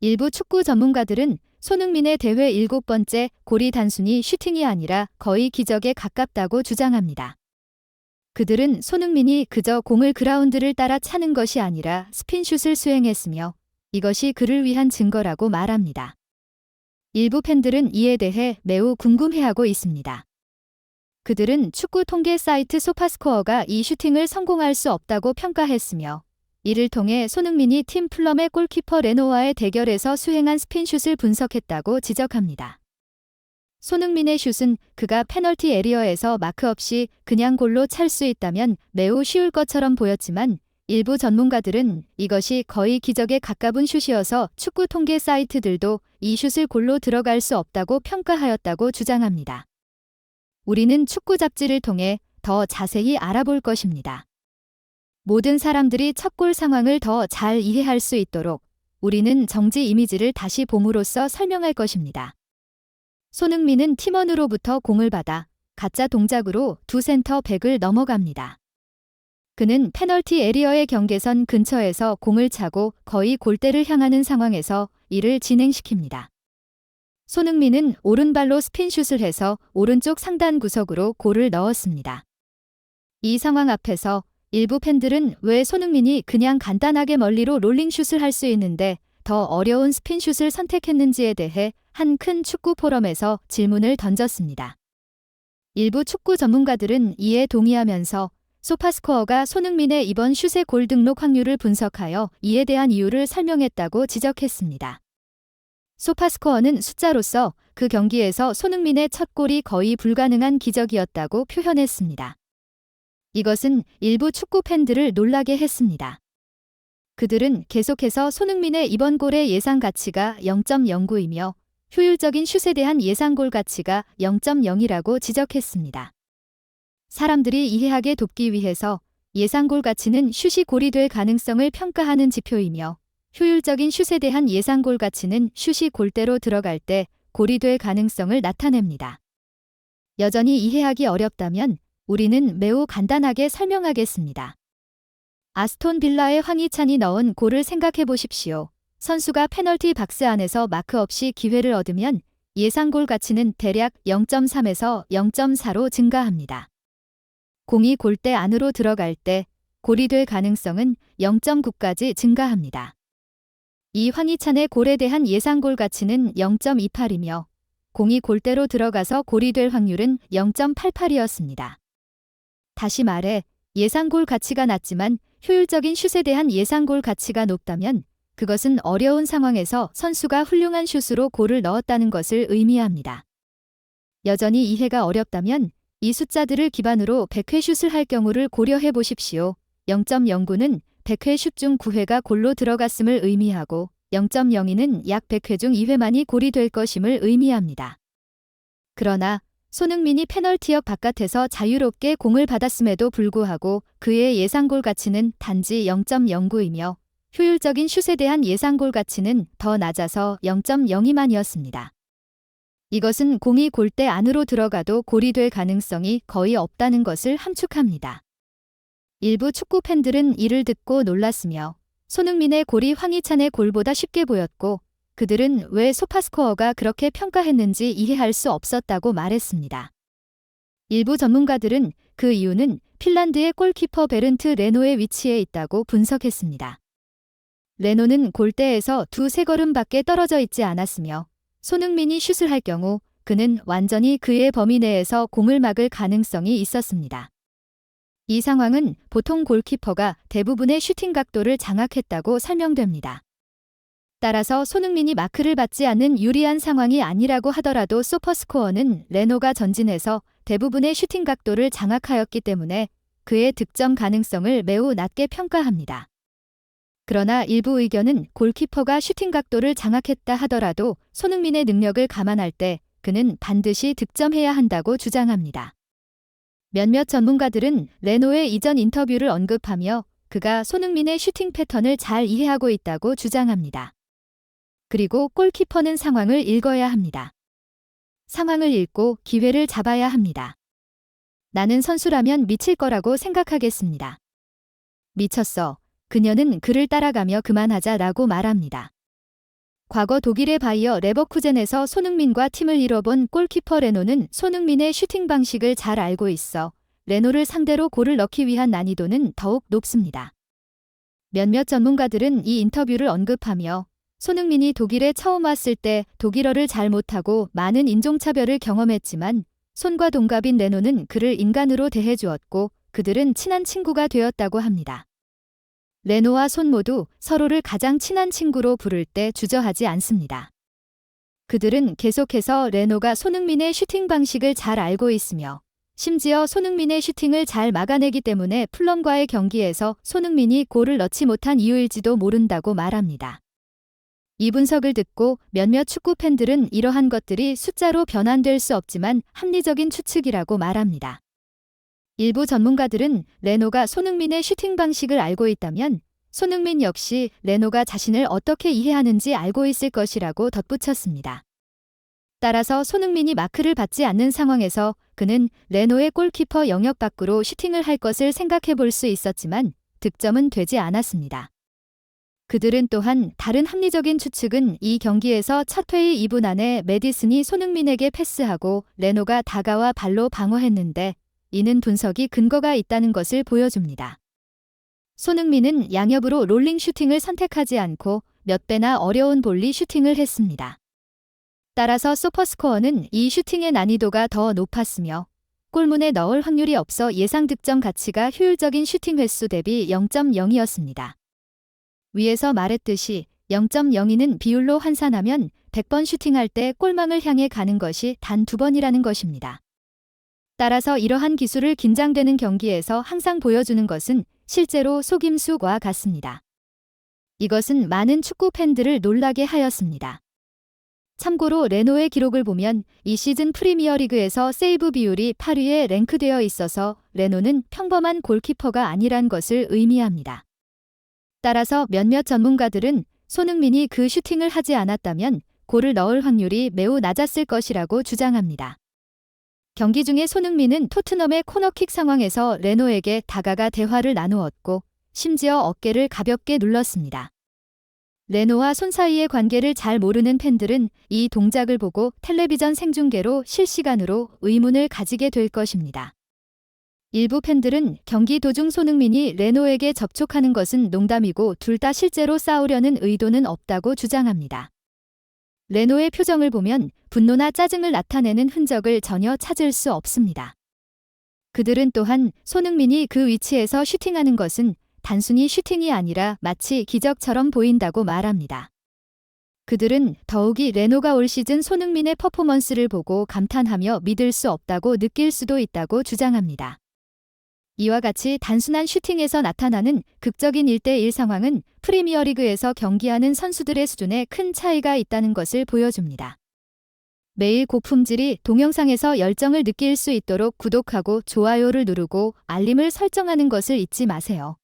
일부 축구 전문가들은 손흥민의 대회 7번째 골이 단순히 슈팅이 아니라 거의 기적에 가깝다고 주장합니다. 그들은 손흥민이 그저 공을 그라운드를 따라 차는 것이 아니라 스핀슛을 수행했으며 이것이 그를 위한 증거라고 말합니다. 일부 팬들은 이에 대해 매우 궁금해하고 있습니다. 그들은 축구 통계 사이트 소파스코어가 이 슈팅을 성공할 수 없다고 평가했으며 이를 통해 손흥민이 팀 플럼의 골키퍼 레노와의 대결에서 수행한 스핀슛을 분석했다고 지적합니다. 손흥민의 슛은 그가 페널티 에리어에서 마크 없이 그냥 골로 찰 수 있다면 매우 쉬울 것처럼 보였지만 일부 전문가들은 이것이 거의 기적에 가까운 슛이어서 축구 통계 사이트들도 이 슛을 골로 들어갈 수 없다고 평가하였다고 주장합니다. 우리는 축구 잡지를 통해 더 자세히 알아볼 것입니다. 모든 사람들이 첫 골 상황을 더 잘 이해할 수 있도록 우리는 정지 이미지를 다시 봄으로써 설명할 것입니다. 손흥민은 팀원으로부터 공을 받아 가짜 동작으로 두 센터백을 넘어갑니다. 그는 페널티 에리어의 경계선 근처에서 공을 차고 거의 골대를 향하는 상황에서 이를 진행시킵니다. 손흥민은 오른발로 스핀슛을 해서 오른쪽 상단 구석으로 골을 넣었습니다. 이 상황 앞에서 일부 팬들은 왜 손흥민이 그냥 간단하게 멀리로 롤링슛을 할 수 있는데 더 어려운 스핀슛을 선택했는지에 대해 한 큰 축구 포럼에서 질문을 던졌습니다. 일부 축구 전문가들은 이에 동의하면서 소파스코어가 손흥민의 이번 슛의 골 등록 확률을 분석하여 이에 대한 이유를 설명했다고 지적했습니다. 소파스코어는 숫자로서 그 경기에서 손흥민의 첫 골이 거의 불가능한 기적이었다고 표현했습니다. 이것은 일부 축구 팬들을 놀라게 했습니다. 그들은 계속해서 손흥민의 이번 골의 예상 가치가 0.09이며 효율적인 슛에 대한 예상골 가치가 0.0이라고 지적했습니다. 사람들이 이해하게 돕기 위해서 예상골 가치는 슛이 골이 될 가능성을 평가하는 지표이며 효율적인 슛에 대한 예상골 가치는 슛이 골대로 들어갈 때 골이 될 가능성을 나타냅니다. 여전히 이해하기 어렵다면 우리는 매우 간단하게 설명하겠습니다. 아스톤 빌라의 황희찬이 넣은 골을 생각해 보십시오. 선수가 페널티 박스 안에서 마크 없이 기회를 얻으면 예상골 가치는 대략 0.3에서 0.4로 증가합니다. 공이 골대 안으로 들어갈 때 골이 될 가능성은 0.9까지 증가합니다. 이 황희찬의 골에 대한 예상골 가치는 0.28이며 공이 골대로 들어가서 골이 될 확률은 0.88이었습니다. 다시 말해 예상골 가치가 낮지만 효율적인 슛에 대한 예상골 가치가 높다면 그것은 어려운 상황에서 선수가 훌륭한 슛으로 골을 넣었다는 것을 의미합니다. 여전히 이해가 어렵다면 이 숫자들을 기반으로 100회 슛을 할 경우를 고려해 보십시오. 0.09는 100회 슛 중 9회가 골로 들어갔음을 의미하고 0.02는 약 100회 중 2회만이 골이 될 것임을 의미합니다. 그러나 손흥민이 페널티역 바깥에서 자유롭게 공을 받았음에도 불구하고 그의 예상골 가치는 단지 0.09이며 효율적인 슛에 대한 예상골 가치는 더 낮아서 0.02만이었습니다. 이것은 공이 골대 안으로 들어가도 골이 될 가능성이 거의 없다는 것을 함축합니다. 일부 축구 팬들은 이를 듣고 놀랐으며 손흥민의 골이 황희찬의 골보다 쉽게 보였고 그들은 왜 소파스코어가 그렇게 평가했는지 이해할 수 없었다고 말했습니다. 일부 전문가들은 그 이유는 핀란드의 골키퍼 베른트 레노의 위치에 있다고 분석했습니다. 레노는 골대에서 두세 걸음밖에 떨어져 있지 않았으며 손흥민이 슛을 할 경우 그는 완전히 그의 범위 내에서 공을 막을 가능성이 있었습니다. 이 상황은 보통 골키퍼가 대부분의 슈팅 각도를 장악했다고 설명됩니다. 따라서 손흥민이 마크를 받지 않는 유리한 상황이 아니라고 하더라도 소퍼스코어는 레노가 전진해서 대부분의 슈팅 각도를 장악하였기 때문에 그의 득점 가능성을 매우 낮게 평가합니다. 그러나 일부 의견은 골키퍼가 슈팅 각도를 장악했다 하더라도 손흥민의 능력을 감안할 때 그는 반드시 득점해야 한다고 주장합니다. 몇몇 전문가들은 레노의 이전 인터뷰를 언급하며 그가 손흥민의 슈팅 패턴을 잘 이해하고 있다고 주장합니다. 그리고 골키퍼는 상황을 읽어야 합니다. 상황을 읽고 기회를 잡아야 합니다. 나는 선수라면 미칠 거라고 생각하겠습니다. 미쳤어. 그녀는 그를 따라가며 그만하자라고 말합니다. 과거 독일의 바이어 레버쿠젠에서 손흥민과 팀을 이뤄본 골키퍼 레노는 손흥민의 슈팅 방식을 잘 알고 있어 레노를 상대로 골을 넣기 위한 난이도는 더욱 높습니다. 몇몇 전문가들은 이 인터뷰를 언급하며 손흥민이 독일에 처음 왔을 때 독일어를 잘 못하고 많은 인종차별을 경험했지만 손과 동갑인 레노는 그를 인간으로 대해주었고 그들은 친한 친구가 되었다고 합니다. 레노와 손 모두 서로를 가장 친한 친구로 부를 때 주저하지 않습니다. 그들은 계속해서 레노가 손흥민의 슈팅 방식을 잘 알고 있으며 심지어 손흥민의 슈팅을 잘 막아내기 때문에 풀럼과의 경기에서 손흥민이 골을 넣지 못한 이유일지도 모른다고 말합니다. 이 분석을 듣고 몇몇 축구 팬들은 이러한 것들이 숫자로 변환될 수 없지만 합리적인 추측이라고 말합니다. 일부 전문가들은 레노가 손흥민의 슈팅 방식을 알고 있다면 손흥민 역시 레노가 자신을 어떻게 이해하는지 알고 있을 것이라고 덧붙였습니다. 따라서 손흥민이 마크를 받지 않는 상황에서 그는 레노의 골키퍼 영역 밖으로 슈팅을 할 것을 생각해 볼 수 있었지만 득점은 되지 않았습니다. 그들은 또한 다른 합리적인 추측은 이 경기에서 첫 회의 2분 안에 매디슨이 손흥민에게 패스하고 레노가 다가와 발로 방어했는데 이는 분석이 근거가 있다는 것을 보여줍니다. 손흥민은 양옆으로 롤링 슈팅을 선택하지 않고 몇 배나 어려운 볼리 슈팅을 했습니다. 따라서 소퍼스코어는 이 슈팅의 난이도가 더 높았으며 골문에 넣을 확률이 없어 예상 득점 가치가 효율적인 슈팅 횟수 대비 0.0이었습니다. 위에서 말했듯이 0.02는 비율로 환산하면 100번 슈팅할 때 골망을 향해 가는 것이 단 2번이라는 것입니다. 따라서 이러한 기술을 긴장되는 경기에서 항상 보여주는 것은 실제로 속임수와 같습니다. 이것은 많은 축구 팬들을 놀라게 하였습니다. 참고로 레노의 기록을 보면 이 시즌 프리미어리그에서 세이브 비율이 8위에 랭크되어 있어서 레노는 평범한 골키퍼가 아니란 것을 의미합니다. 따라서 몇몇 전문가들은 손흥민이 그 슈팅을 하지 않았다면 골을 넣을 확률이 매우 낮았을 것이라고 주장합니다. 경기 중에 손흥민은 토트넘의 코너킥 상황에서 레노에게 다가가 대화를 나누었고 심지어 어깨를 가볍게 눌렀습니다. 레노와 손 사이의 관계를 잘 모르는 팬들은 이 동작을 보고 텔레비전 생중계로 실시간으로 의문을 가지게 될 것입니다. 일부 팬들은 경기 도중 손흥민이 레노에게 접촉하는 것은 농담이고 둘 다 실제로 싸우려는 의도는 없다고 주장합니다. 레노의 표정을 보면 분노나 짜증을 나타내는 흔적을 전혀 찾을 수 없습니다. 그들은 또한 손흥민이 그 위치에서 슈팅하는 것은 단순히 슈팅이 아니라 마치 기적처럼 보인다고 말합니다. 그들은 더욱이 레노가 올 시즌 손흥민의 퍼포먼스를 보고 감탄하며 믿을 수 없다고 느낄 수도 있다고 주장합니다. 이와 같이 단순한 슈팅에서 나타나는 극적인 1대1 상황은 프리미어리그에서 경기하는 선수들의 수준에 큰 차이가 있다는 것을 보여줍니다. 매일 고품질이 동영상에서 열정을 느낄 수 있도록 구독하고 좋아요를 누르고 알림을 설정하는 것을 잊지 마세요.